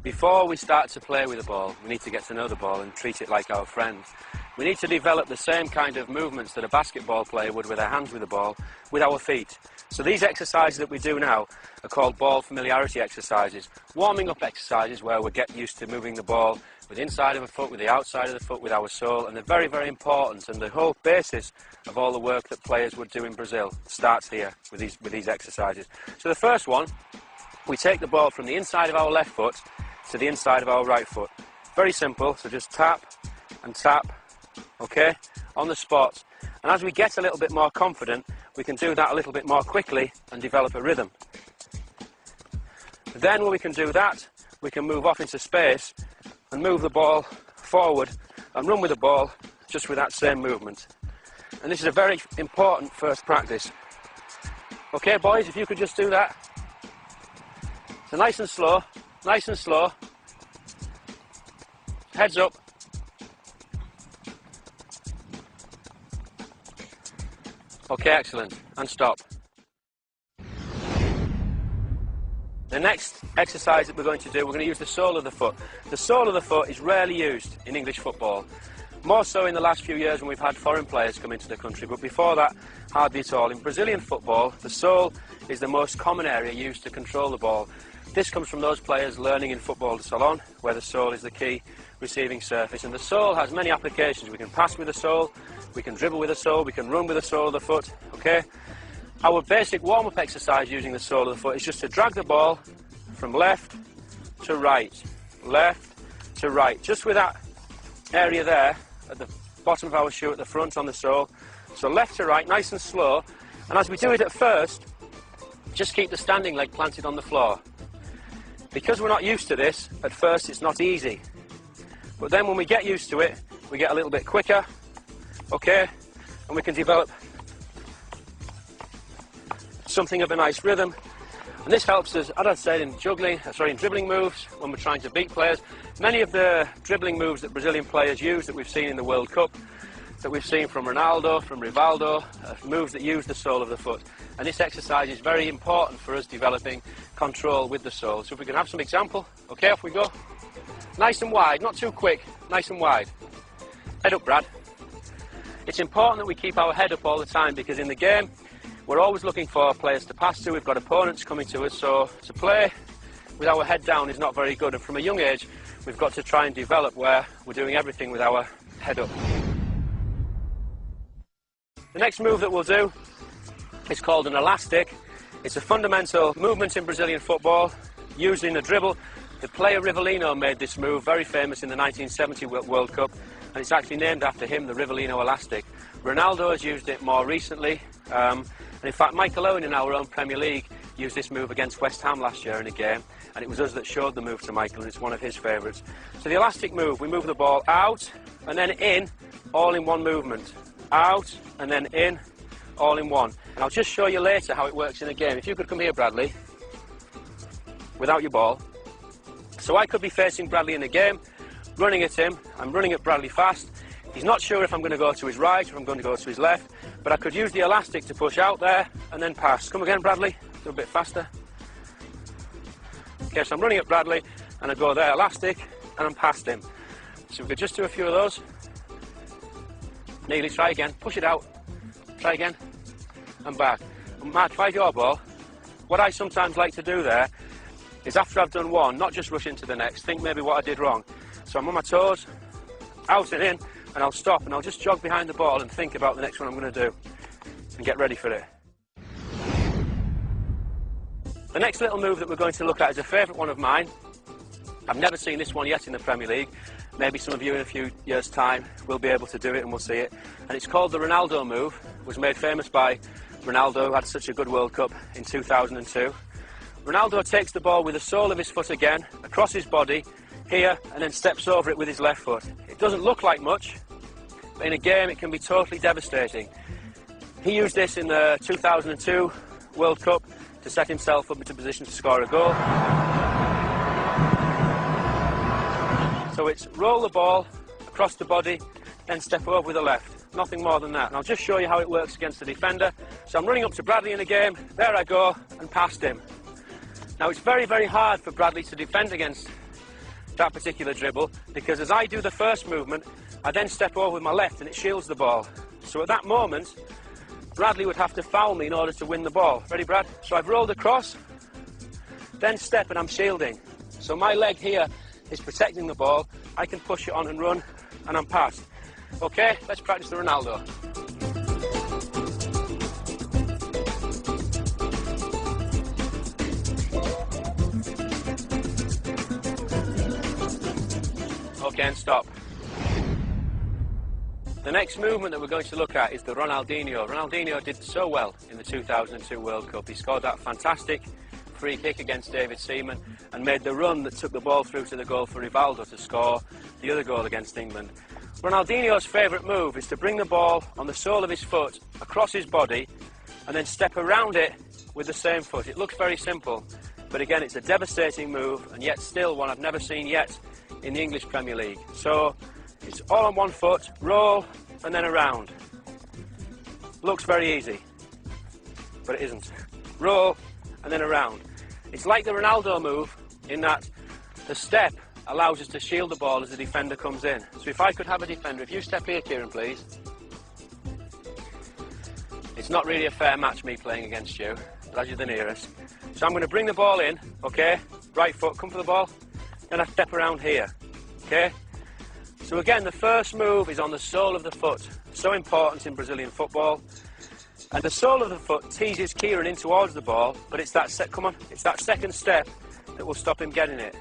Before we start to play with the ball, we need to get to know the ball and treat it like our friend. We need to develop the same kind of movements that a basketball player would with their hands with the ball, with our feet. So these exercises that we do now are called ball familiarity exercises, warming up exercises where we get used to moving the ball with the inside of a foot, with the outside of the foot, with our sole, and they're very, very important, and the whole basis of all the work that players would do in Brazil starts here with these exercises. So the first one, we take the ball from the inside of our left foot to the inside of our right foot. Very simple, so just tap and tap, okay, on the spot. And as we get a little bit more confident, we can do that a little bit more quickly and develop a rhythm. Then when we can do that, we can move off into space and move the ball forward and run with the ball just with that same movement. And this is a very important first practice. Okay, boys, if you could just do that. So nice and slow, nice and slow. Heads up. Okay, excellent. And stop. The next exercise that we're going to do, we're going to use the sole of the foot. The sole of the foot is rarely used in English football. More so in the last few years when we've had foreign players come into the country, but before that, hardly at all. In Brazilian football, the sole is the most common area used to control the ball. This comes from those players learning in football salon, where the sole is the key receiving surface. And the sole has many applications. We can pass with the sole, we can dribble with the sole, we can run with the sole of the foot, okay? Our basic warm-up exercise using the sole of the foot is just to drag the ball from left to right, just with that area there at the bottom of our shoe at the front on the sole. So left to right, nice and slow. And as we do it at first, just keep the standing leg planted on the floor. Because we're not used to this, at first it's not easy. But then when we get used to it, we get a little bit quicker, okay, and we can develop something of a nice rhythm. And this helps us, as I said, in dribbling moves when we're trying to beat players. Many of the dribbling moves that Brazilian players use that we've seen in the World Cup, that we've seen from Ronaldo, from Rivaldo, moves that use the sole of the foot. And this exercise is very important for us developing control with the sole. So if we can have some example, okay, off we go. Nice and wide, not too quick, nice and wide. Head up, Brad. It's important that we keep our head up all the time because in the game, we're always looking for players to pass to. We've got opponents coming to us, so to play with our head down is not very good. And from a young age, we've got to try and develop where we're doing everything with our head up. The next move that we'll do is called an elastic. It's a fundamental movement in Brazilian football, used in a dribble. The player Rivellino made this move, very famous in the 1970 World Cup, and it's actually named after him, the Rivellino elastic. Ronaldo has used it more recently, and in fact Michael Owen in our own Premier League used this move against West Ham last year in a game, and it was us that showed the move to Michael, and it's one of his favourites. So the elastic move, we move the ball out and then in, all in one movement. Out and then in, all in one. And I'll just show you later how it works in a game. If you could come here, Bradley, without your ball. So I could be facing Bradley in a game, running at him. I'm running at Bradley fast. He's not sure if I'm going to go to his right or if I'm going to go to his left, but I could use the elastic to push out there and then pass. Come again, Bradley. Do a bit faster. Okay, so I'm running at Bradley and I go there, elastic, and I'm past him. So we could just do a few of those. Nearly, try again. Push it out. Try again. And back. And Mark, if I have your ball, what I sometimes like to do there is after I've done one, not just rush into the next, think maybe what I did wrong. So I'm on my toes, out and in, and I'll stop and I'll just jog behind the ball and think about the next one I'm going to do and get ready for it. The next little move that we're going to look at is a favourite one of mine. I've never seen this one yet in the Premier League. Maybe some of you in a few years' time will be able to do it and we'll see it. And it's called the Ronaldo move. It was made famous by Ronaldo, who had such a good World Cup in 2002. Ronaldo takes the ball with the sole of his foot again, across his body, here, and then steps over it with his left foot. It doesn't look like much, but in a game it can be totally devastating. He used this in the 2002 World Cup to set himself up into position to score a goal. So it's roll the ball across the body, then step over with the left. Nothing more than that. And I'll just show you how it works against the defender. So I'm running up to Bradley in a game, there I go, and past him. Now it's very, very hard for Bradley to defend against that particular dribble, because as I do the first movement, I then step over with my left and it shields the ball. So at that moment, Bradley would have to foul me in order to win the ball. Ready, Brad? So I've rolled across, then step and I'm shielding. So my leg here is protecting the ball. I can push it on and run, and I'm past. Okay, let's practice the Ronaldo. Okay, and stop. The next movement that we're going to look at is the Ronaldinho. Ronaldinho did so well in the 2002 World Cup. He scored that fantastic free kick against David Seaman and made the run that took the ball through to the goal for Rivaldo to score the other goal against England. Ronaldinho's favourite move is to bring the ball on the sole of his foot across his body and then step around it with the same foot. It looks very simple, but again it's a devastating move, and yet still one I've never seen yet in the English Premier League. So it's all on one foot, roll and then around. Looks very easy, but it isn't. Roll and then around. It's like the Ronaldo move in that the step allows us to shield the ball as the defender comes in. So if I could have a defender, if you step here, Kieran, please. It's not really a fair match, me playing against you, but as you're the nearest. So I'm going to bring the ball in, okay? Right foot, come for the ball. Then I step around here, okay? So again, the first move is on the sole of the foot. So important in Brazilian football. And the sole of the foot teases Kieran in towards the ball, but it's that it's that second step that will stop him getting it.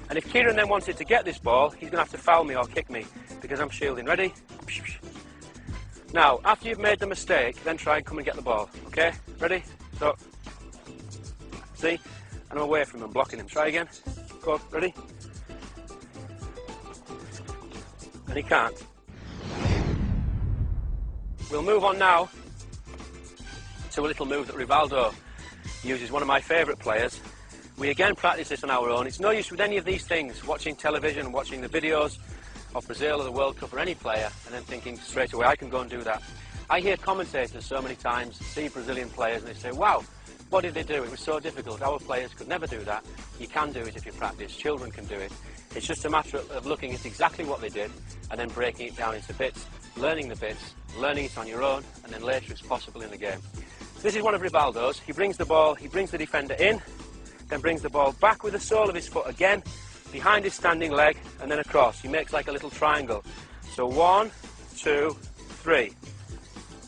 And if Kieran then wanted to get this ball, he's going to have to foul me or kick me because I'm shielding. Ready? Now, after you've made the mistake, then try and come and get the ball. Okay? Ready? So, see? And I'm away from him, blocking him. Try again. Go. Ready? And he can't. We'll move on now to a little move that Rivaldo uses, one of my favourite players. We again practice this on our own. It's no use with any of these things, watching television and watching the videos of Brazil or the World Cup or any player and then thinking straight away, I can go and do that. I hear commentators so many times see Brazilian players and they say, wow, what did they do? It was so difficult. Our players could never do that. You can do it if you practice. Children can do it. It's just a matter of looking at exactly what they did and then breaking it down into bits, learning the bits, learning it on your own, and then later it's possible in the game. So this is one of Rivaldo's. He brings the ball, he brings the defender in, then brings the ball back with the sole of his foot again, behind his standing leg, and then across. He makes like a little triangle. So 1, 2, 3.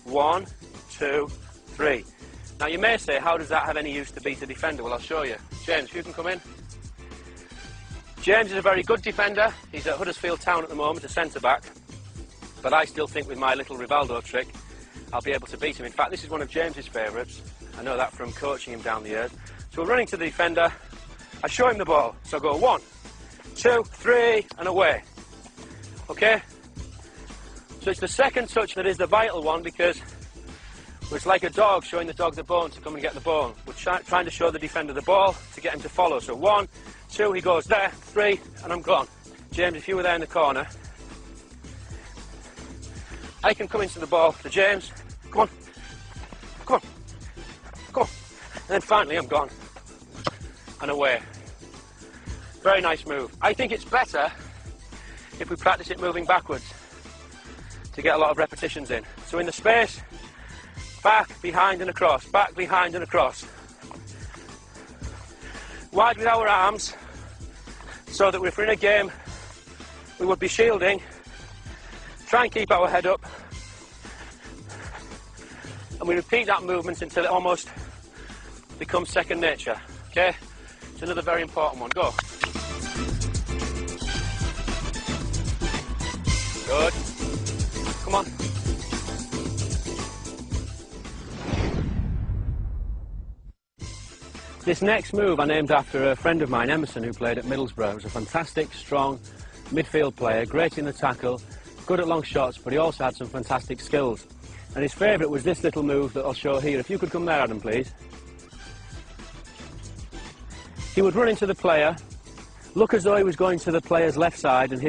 1, 2, 3. Now you may say, how does that have any use to beat a defender? Well, I'll show you. James, if you can come in. James is a very good defender. He's at Huddersfield Town at the moment, a centre-back. But I still think with my little Rivaldo trick, I'll be able to beat him. In fact, this is one of James's favourites. I know that from coaching him down the years. So we're running to the defender. I show him the ball. So I go 1, 2, 3, and away. Okay? So it's the second touch that is the vital one, because it's like a dog showing the dog the bone to come and get the ball. We're trying to show the defender the ball to get him to follow. So 1, 2, he goes there, 3, and I'm gone. James, if you were there in the corner, I can come into the ball to James. Come on. Come on. Come on. And then finally I'm gone. And away. Very nice move. I think it's better if we practice it moving backwards to get a lot of repetitions in. So in the space, back, behind and across, back, behind and across. Wide with our arms, so that if we're in a game, we would be shielding. Try and keep our head up. And we repeat that movement until it almost becomes second nature. Okay? It's another very important one. Go. Good. Come on. This next move I named after a friend of mine, Emerson, who played at Middlesbrough. He was a fantastic, strong midfield player, great in the tackle, good at long shots, but he also had some fantastic skills. And his favourite was this little move that I'll show here. If you could come there, Adam, please. He would run into the player, look as though he was going to the player's left side, and